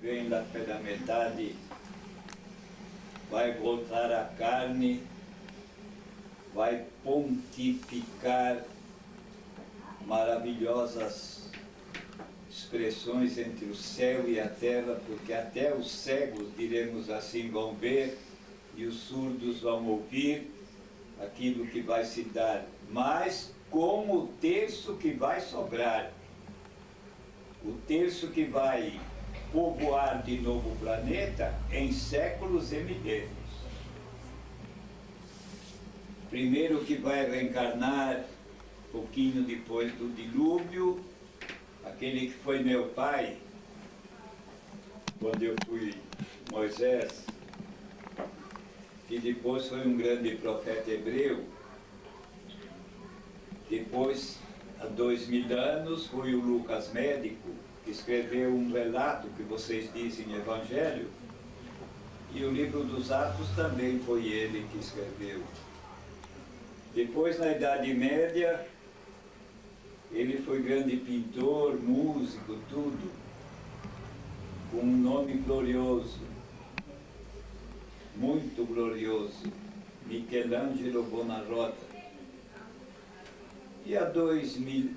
vem lá pela metade, vai voltar a carne, vai pontificar maravilhosas expressões entre o céu e a terra, porque até os cegos, diremos assim, vão ver e os surdos vão ouvir aquilo que vai se dar, mas como o terço que vai sobrar, o terço que vai povoar de novo o planeta em séculos e milênios. Primeiro que vai reencarnar pouquinho depois do dilúvio, aquele que foi meu pai, quando eu fui Moisés, que depois foi um grande profeta hebreu. Depois, há 2000 anos, foi o Lucas médico, que escreveu um relato que vocês dizem no Evangelho, e o livro dos Atos também foi ele que escreveu. Depois, na Idade Média, ele foi grande pintor, músico, tudo, com um nome glorioso, muito glorioso, Michelangelo Buonarrota. E há 2000,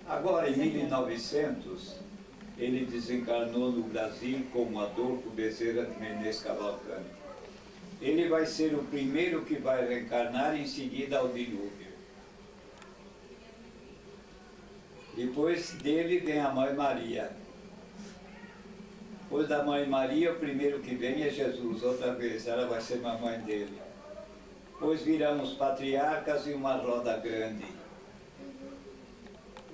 agora em 1900, ele desencarnou no Brasil como Adolfo Bezerra de Menezes Cavalcante. Ele vai ser o primeiro que vai reencarnar em seguida ao dilúvio. Depois dele vem a Mãe Maria. Depois da Mãe Maria, o primeiro que vem é Jesus, outra vez, ela vai ser mamãe dele. Depois virão os patriarcas e uma roda grande.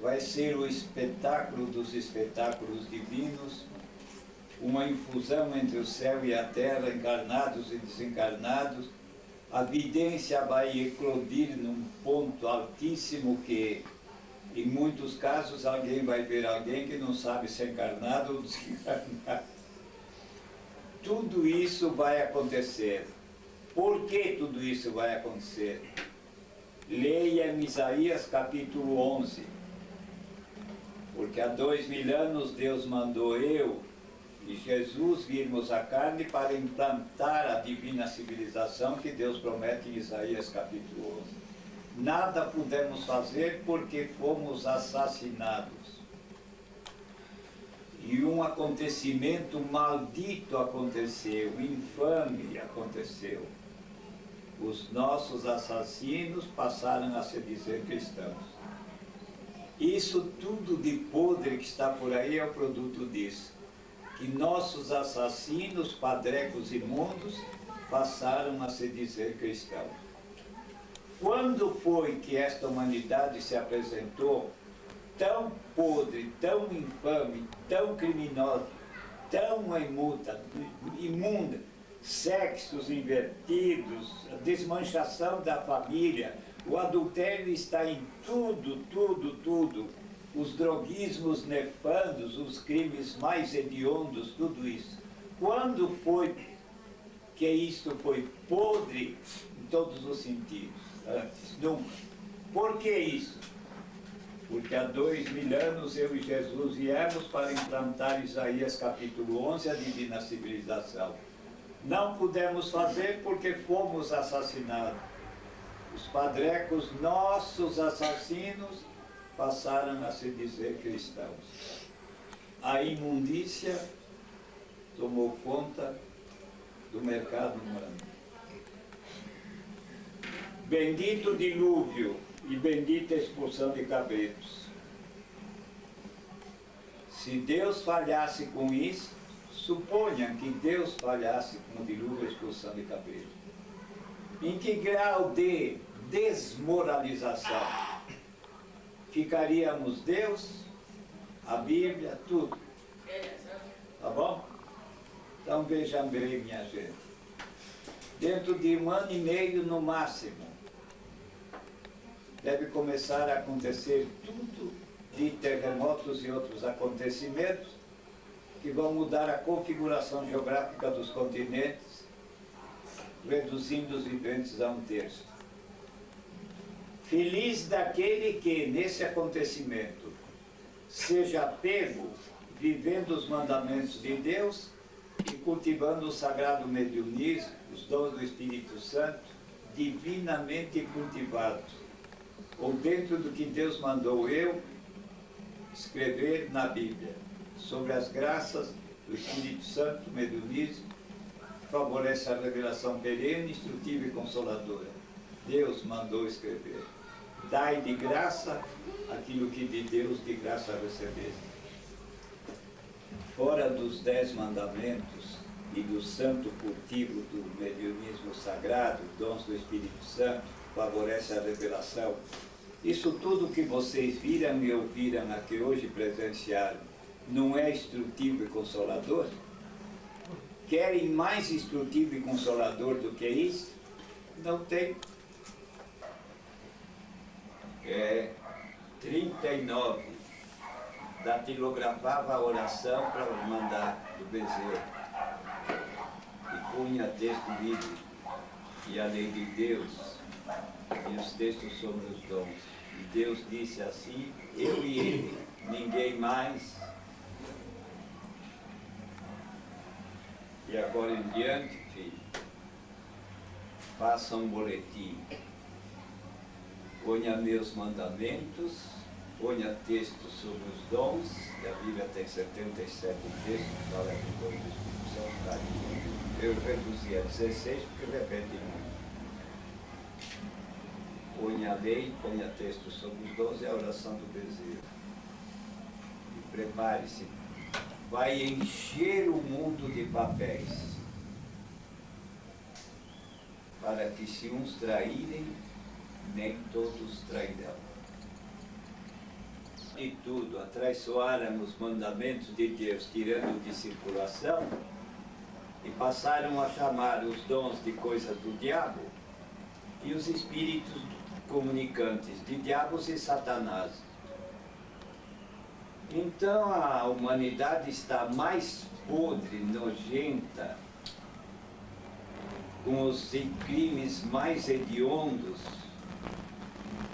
Vai ser o espetáculo dos espetáculos divinos, uma infusão entre o céu e a terra, encarnados e desencarnados. A vidência vai eclodir num ponto altíssimo que, em muitos casos, alguém vai ver alguém que não sabe se é encarnado ou desencarnado. Tudo isso vai acontecer. Por que tudo isso vai acontecer? Leia em Isaías capítulo 11. Porque há 2000 anos Deus mandou eu e Jesus virmos a carne para implantar a divina civilização que Deus promete em Isaías capítulo 11. Nada pudemos fazer porque fomos assassinados. E um acontecimento maldito aconteceu, infame aconteceu. Os nossos assassinos passaram a se dizer cristãos. Isso tudo de podre que está por aí é o produto disso. Que nossos assassinos, padrecos imundos, passaram a se dizer cristãos. Quando foi que esta humanidade se apresentou tão podre, tão infame, tão criminosa, tão imunda, sexos invertidos, a desmanchação da família, o adultério está em tudo, tudo, tudo, os droguismos nefandos, os crimes mais hediondos, tudo isso. Quando foi que isto foi podre em todos os sentidos? Antes, nunca. Por que isso? Porque há 2000 anos eu e Jesus viemos para implantar Isaías capítulo 11, a divina civilização. Não pudemos fazer porque fomos assassinados. Os padrecos, nossos assassinos, passaram a se dizer cristãos. A imundícia tomou conta do mercado humano. Bendito dilúvio e bendita expulsão de cabritos. Se Deus falhasse com isso, suponham que Deus falhasse com o dilúvio e a expulsão de cabritos. Em que grau de desmoralização ficaríamos Deus, a Bíblia, tudo? Tá bom? Então vejam bem, minha gente. Dentro de 1 ano e meio no máximo, deve começar a acontecer tudo de terremotos e outros acontecimentos que vão mudar a configuração geográfica dos continentes, reduzindo os viventes a 1/3. Feliz daquele que, nesse acontecimento, seja pego vivendo os mandamentos de Deus e cultivando o sagrado mediunismo, os dons do Espírito Santo, divinamente cultivados, ou dentro do que Deus mandou eu escrever na Bíblia, sobre as graças do Espírito Santo, mediunismo, favorece a revelação perene, instrutiva e consoladora. Deus mandou escrever. Dai de graça aquilo que de Deus de graça recebeste. Fora dos 10 mandamentos e do santo cultivo do mediunismo sagrado, dons do Espírito Santo, favorece a revelação. Isso tudo que vocês viram e ouviram aqui hoje, presenciaram, não é instrutivo e consolador? Querem mais instrutivo e consolador do que isso? Não tem. 39. Datilografava a oração para mandar do Bezerro. E punha texto bíblico e a lei de Deus e os textos sobre os dons. E Deus disse assim, eu e ele, ninguém mais. E agora em diante, filho, faça um boletim. Ponha meus mandamentos, ponha textos sobre os dons, que a Bíblia tem 77 textos, que fala do dom do Espírito Santo. Eu reduzi a 16 porque repete muito. Ponha a lei, ponha textos sobre os dons e a oração do Bezerro. E prepare-se. Vai encher o mundo de papéis, para que se uns traírem, nem todos trairão. E tudo, atraiçoaram os mandamentos de Deus, tirando de circulação, e passaram a chamar os dons de coisas do diabo, e os espíritos comunicantes de diabos e Satanás. Então a humanidade está mais podre, nojenta, com os crimes mais hediondos,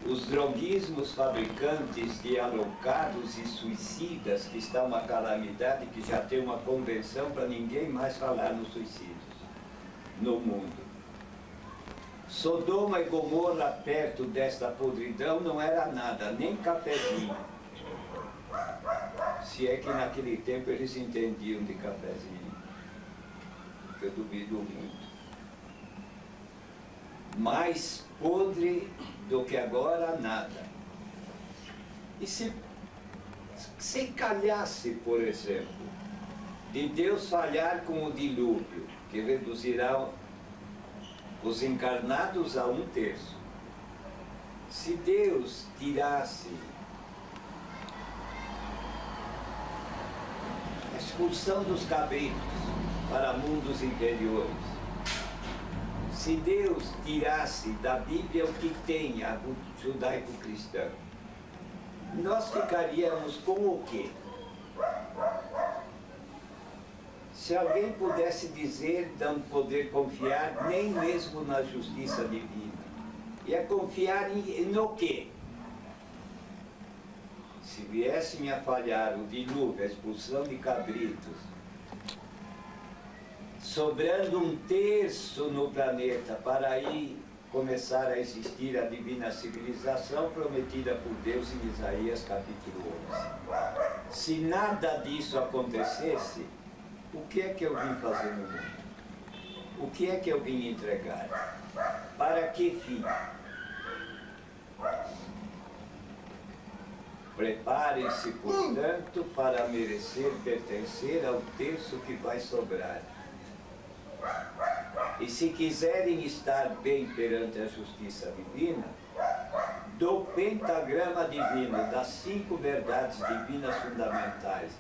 os droguismos fabricantes de alocados e suicidas, que está uma calamidade, que já tem uma convenção para ninguém mais falar nos suicídios no mundo. Sodoma e Gomorra, perto desta podridão, não era nada, nem cafezinho. Se é que naquele tempo eles entendiam de cafezinho, que eu duvido muito. Mais podre do que agora, nada. E se calhasse, por exemplo, de Deus falhar com o dilúvio, que reduzirá os encarnados a 1/3. Se Deus tirasse a expulsão dos cabritos para mundos interiores, se Deus tirasse da Bíblia o que tem a judaico-cristã, nós ficaríamos com o quê? Se alguém pudesse dizer, não poder confiar nem mesmo na justiça divina, ia confiar no quê? Se viessem a falhar o dilúvio, a expulsão de cabritos, sobrando 1/3 no planeta para aí começar a existir a divina civilização prometida por Deus em Isaías capítulo 11. Se nada disso acontecesse, o que é que eu vim fazer no mundo? O que é que eu vim entregar? Para que fim? Preparem-se, portanto, para merecer pertencer ao 1/3 que vai sobrar. E se quiserem estar bem perante a justiça divina, do pentagrama divino, das 5 verdades divinas fundamentais,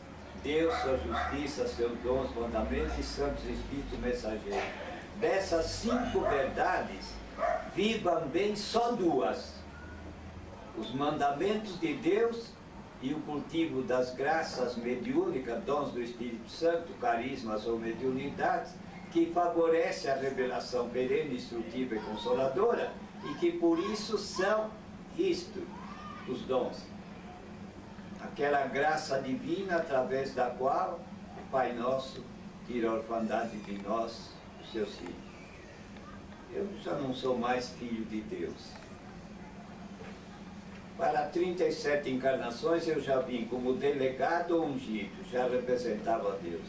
Deus, sua justiça, seus dons, mandamentos e santos espíritos mensageiros. Dessas 5 verdades, vivam bem só 2. Os mandamentos de Deus e o cultivo das graças mediúnicas, dons do Espírito Santo, carismas ou mediunidades, que favorece a revelação perene, instrutiva e consoladora, e que por isso são isto, os dons. aquela graça divina através da qual o Pai Nosso tira a orfandade de nós, os seus filhos. Eu já não sou mais filho de Deus. Para 37 encarnações eu já vim como delegado ungido, já representava Deus.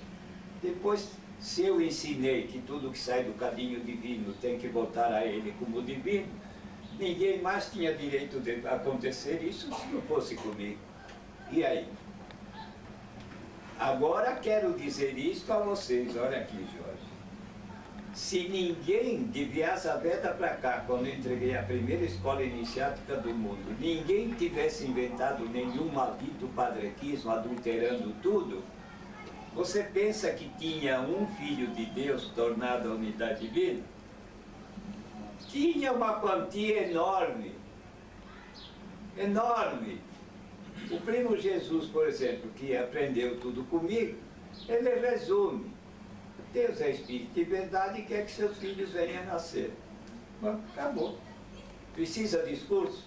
Depois, se eu ensinei que tudo que sai do caminho divino tem que voltar a Ele como divino, ninguém mais tinha direito de acontecer isso se não fosse comigo. E aí? Agora quero dizer isto a vocês, olha aqui, Jorge. Se ninguém, de Vyasa Veda para cá, quando eu entreguei a primeira escola iniciática do mundo, ninguém tivesse inventado nenhum maldito padrequismo, adulterando tudo, você pensa que tinha um filho de Deus tornado a unidade divina? Tinha uma quantia enorme. Enorme. O primo Jesus, por exemplo, que aprendeu tudo comigo, ele resume: Deus é Espírito e verdade e quer que seus filhos venham a nascer. Bom, acabou. Precisa discurso?